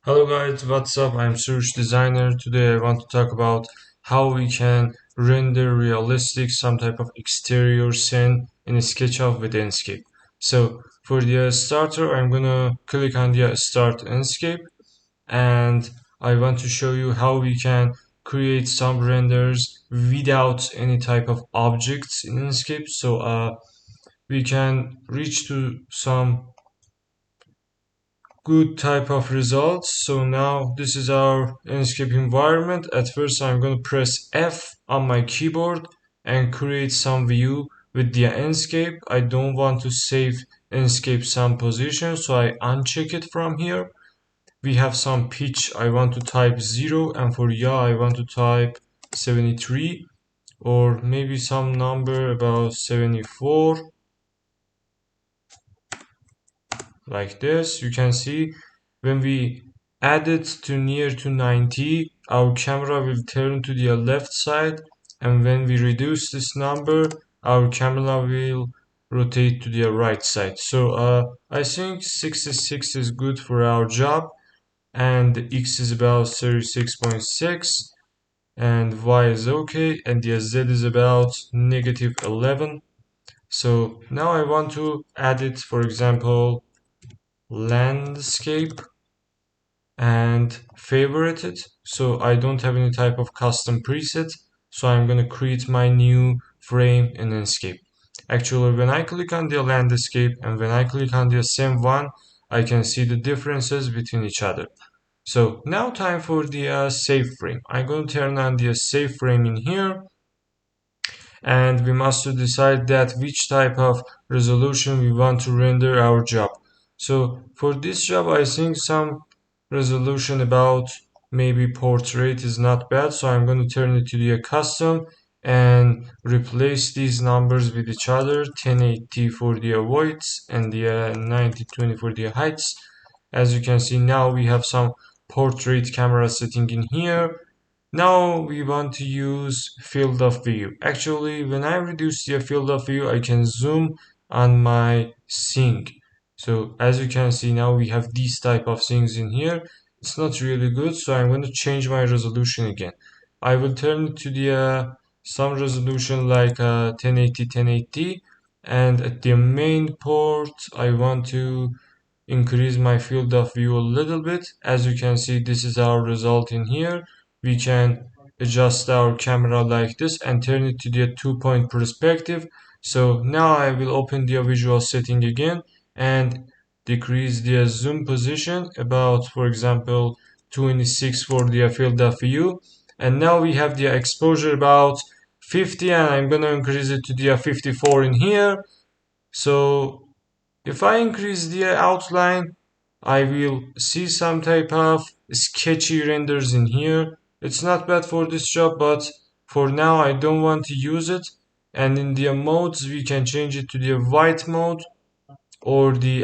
Hello guys, what's up? I'm Suresh Designer. Today I want to talk about how we can render realistic some type of exterior scene in SketchUp with Enscape. So for the starter, I'm gonna click on the Start Enscape, and I want to show you how we can create some renders without any type of objects in Enscape. So we can reach to some good type of results. So now this is our Enscape environment. At first I'm going to press F on my keyboard and create some view with the Enscape. I don't want to save Enscape some position, so I uncheck it from here. We have some pitch. I want to type 0, and for yaw I want to type 73, or maybe some number about 74, like this. You can see when we add it to near to 90, our camera will turn to the left side, and when we reduce this number, our camera will rotate to the right side. So I think 66 is good for our job, and the X is about 36.6, and Y is okay, and the Z is about negative 11. So now I want to add it, for example, landscape, and favorite it. So I don't have any type of custom preset. So I'm going to create my new frame in Enscape. Actually, when I click on the landscape and when I click on the same one, I can see the differences between each other. So now time for the save frame. I'm going to turn on the save frame in here, and we must decide that which type of resolution we want to render our job. So for this job, I think some resolution about maybe portrait is not bad. So I'm going to turn it to the custom and replace these numbers with each other. 1080 for the widths and the 9020 for the heights. As you can see, now we have some portrait camera setting in here. Now we want to use field of view. Actually, when I reduce the field of view, I can zoom on my scene. So as you can see, now we have these type of things in here. It's not really good, so I'm going to change my resolution again. I will turn it to the some resolution like 1080 1080, and at the main port I want to increase my field of view a little bit. As you can see, this is our result in here. We can adjust our camera like this and turn it to the 2-point perspective. So now I will open the visual setting again and decrease the zoom position about, for example, 26 for the field of view. And now we have the exposure about 50, and I'm gonna increase it to the 54 in here. So if I increase the outline, I will see some type of sketchy renders in here. It's not bad for this job, but for now I don't want to use it. And in the modes, we can change it to the white mode or the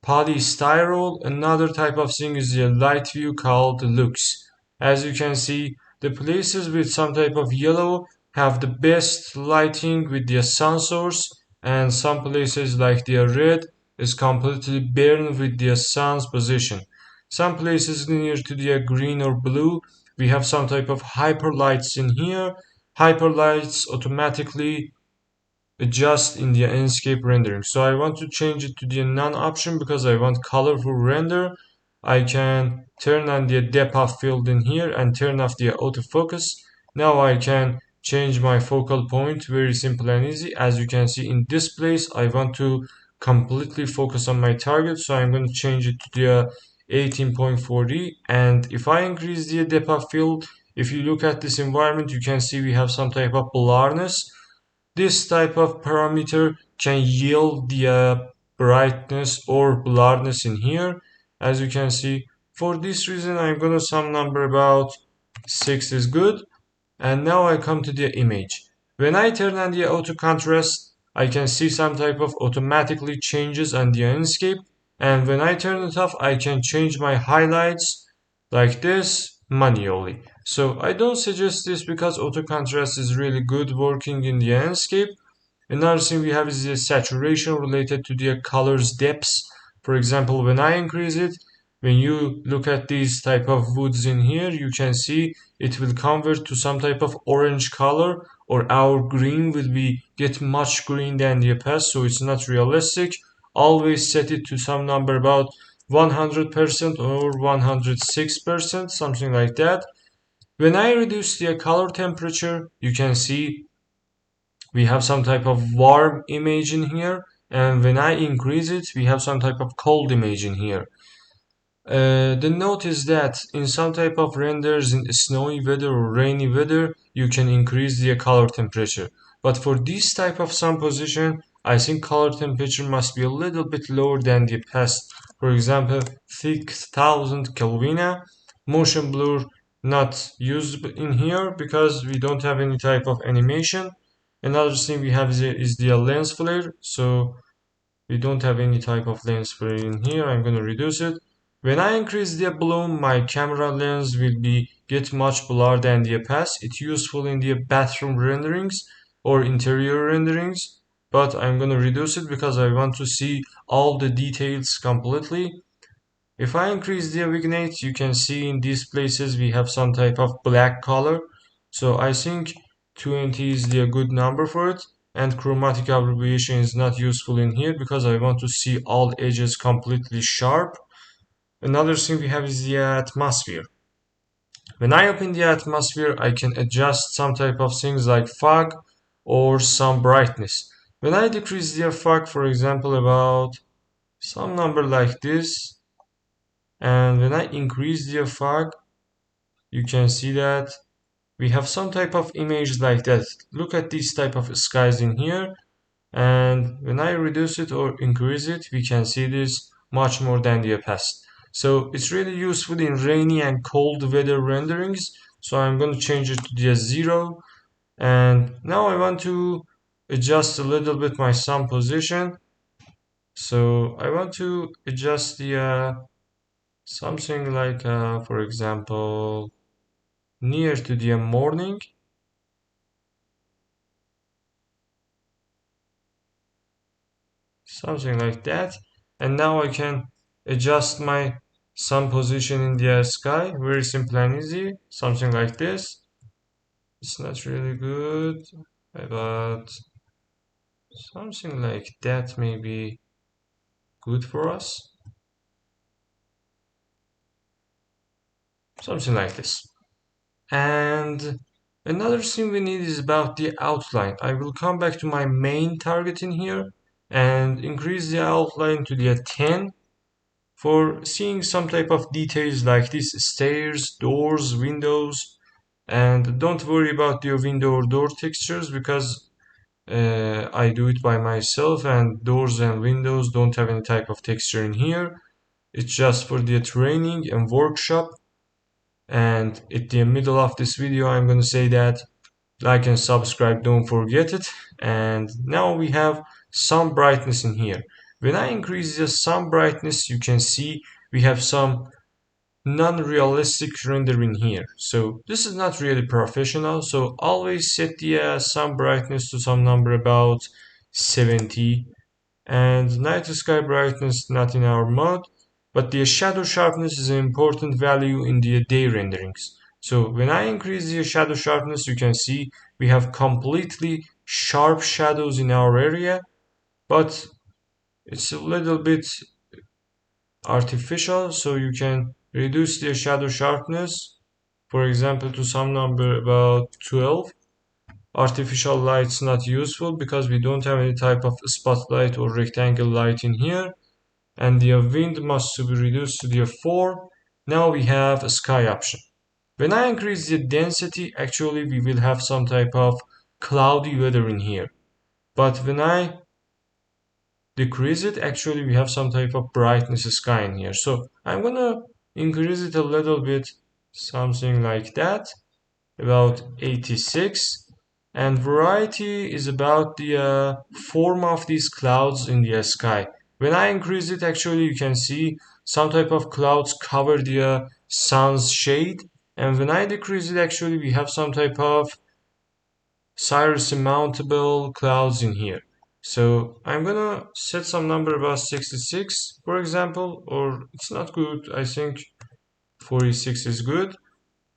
polystyrol. Another type of thing is the light view called lux. As you can see, the places with some type of yellow have the best lighting with the sun source, and some places like the red is completely barren with the sun's position. Some places near to the green or blue, we have some type of hyperlights in here. Hyperlights automatically adjust in the Enscape rendering. So I want to change it to the none option because I want colorful render. I can turn on the depth of field in here and turn off the autofocus. Now I can change my focal point, very simple and easy. As you can see in this place, I want to completely focus on my target, so I'm going to change it to the 18.40. And if I increase the depth of field, if you look at this environment, you can see we have some type of blurriness. This type of parameter can yield the brightness or blurriness in here. As you can see, for this reason I'm gonna some number about 6 is good. And now I come to the image. When I turn on the auto contrast, I can see some type of automatically changes on the Enscape. And when I turn it off, I can change my highlights like this manually. So I don't suggest this because auto contrast is really good working in the Enscape. Another thing we have is the saturation related to the colors depths. For example, when I increase it, when you look at these type of woods in here, you can see it will convert to some type of orange color, or our green will be get much green than the past, so it's not realistic. Always set it to some number about 100% or 106%, something like that. When I reduce the color temperature, you can see we have some type of warm image in here, and when I increase it, we have some type of cold image in here. The note is that in some type of renders in snowy weather or rainy weather, you can increase the color temperature. But for this type of sun position, I think color temperature must be a little bit lower than the past. For example, 6000 Kelvin. Motion blur not used in here because we don't have any type of animation. Another thing we have is the lens flare. So we don't have any type of lens flare in here. I'm going to reduce it. When I increase the bloom, my camera lens will be get much blurred than the past. It's useful in the bathroom renderings or interior renderings, but I'm going to reduce it because I want to see all the details completely. If I increase the vignette, you can see in these places we have some type of black color. So I think 20 is the good number for it. And chromatic abbreviation is not useful in here because I want to see all edges completely sharp. Another thing we have is the atmosphere. When I open the atmosphere, I can adjust some type of things like fog or some brightness. When I decrease the fog, for example, about some number like this, and when I increase the fog, you can see that we have some type of image like that. Look at this type of skies in here, and when I reduce it or increase it, we can see this much more than the past. So it's really useful in rainy and cold weather renderings. So I'm going to change it to the 0, and now I want to adjust a little bit my sun position. So I want to adjust the something like for example near to the morning, something like that. And now I can adjust my sun position in the sky, very simple and easy, something like this. It's not really good, but something like that may be good for us, something like this. And another thing we need is about the outline. I will come back to my main target in here and increase the outline to the 10 for seeing some type of details like this: stairs, doors, windows. And don't worry about the window or door textures because I do it by myself, and doors and windows don't have any type of texture in here. It's just for the training and workshop. And at the middle of this video, I'm going to say that like and subscribe, don't forget it. And now we have some brightness in here. When I increase the sun brightness, you can see we have some non-realistic rendering here. So this is not really professional. So always set the sun brightness to some number about 70, and night sky brightness not in our mode, but the shadow sharpness is an important value in the day renderings. So when I increase the shadow sharpness, you can see we have completely sharp shadows in our area, but it's a little bit artificial, so you can reduce the shadow sharpness, for example, to some number about 12. Artificial light's not useful because we don't have any type of spotlight or rectangle light in here, and the wind must be reduced to the 4. Now we have a sky option. When I increase the density, actually we will have some type of cloudy weather in here, but when I decrease it, actually we have some type of brightness sky in here. So I'm gonna increase it a little bit, something like that, about 86. And variety is about the form of these clouds in the sky. When I increase it, actually you can see some type of clouds cover the sun's shade. And when I decrease it, actually we have some type of cirrus mountable clouds in here. So I'm gonna set some number about 66, for example, or it's not good. I think 46 is good.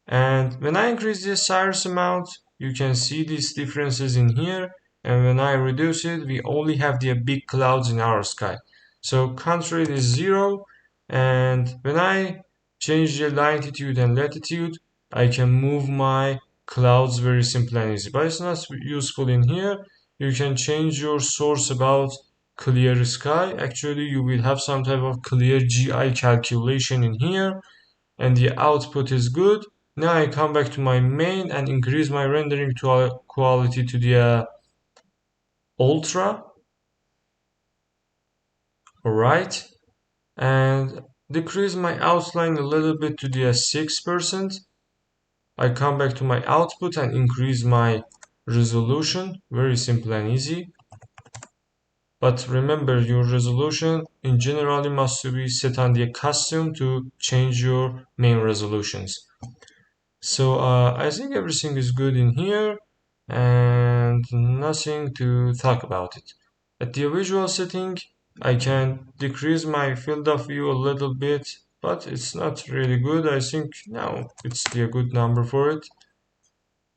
And when I increase the cyrus amount, you can see these differences in here. And when I reduce it, we only have the big clouds in our sky. So contrast is 0. And when I change the latitude and latitude, I can move my clouds very simple and easy. But it's not useful in here. You can change your source about clear sky. Actually, you will have some type of clear GI calculation in here, and the output is good. Now I come back to my main and increase my rendering to quality to the ultra, alright, and decrease my outline a little bit to the 6%. I come back to my output and increase my resolution, very simple and easy. But remember, your resolution in generally must be set on the custom to change your main resolutions. So I think everything is good in here and nothing to talk about it. At the visual setting, I can decrease my field of view a little bit, but it's not really good. I think now it's a good number for it.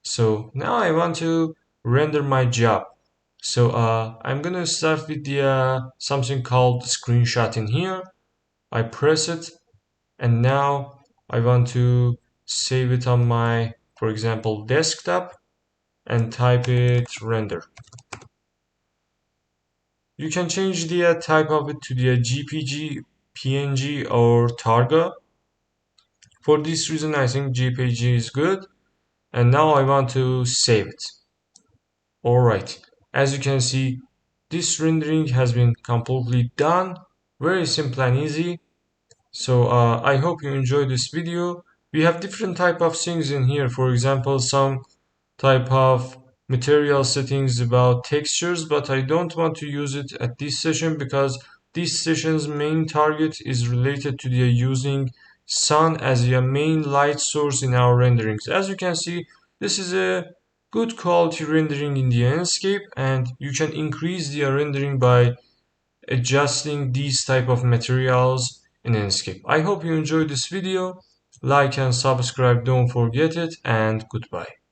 So now I want to render my job. So I'm gonna start with the something called screenshot in here. I press it, and now I want to save it on my, for example, desktop, and type it render. You can change the type of it to the GPG, PNG, or Targa. For this reason, I think JPG is good. And now I want to save it. Alright, as you can see, this rendering has been completely done. Very simple and easy. So I hope you enjoyed this video. We have different type of things in here. For example, some type of material settings about textures, but I don't want to use it at this session because this session's main target is related to the using sun as a main light source in our renderings. As you can see, this is a good quality rendering in the Enscape, and you can increase the rendering by adjusting these type of materials in Enscape. I hope you enjoyed this video. Like and subscribe, don't forget it, and goodbye.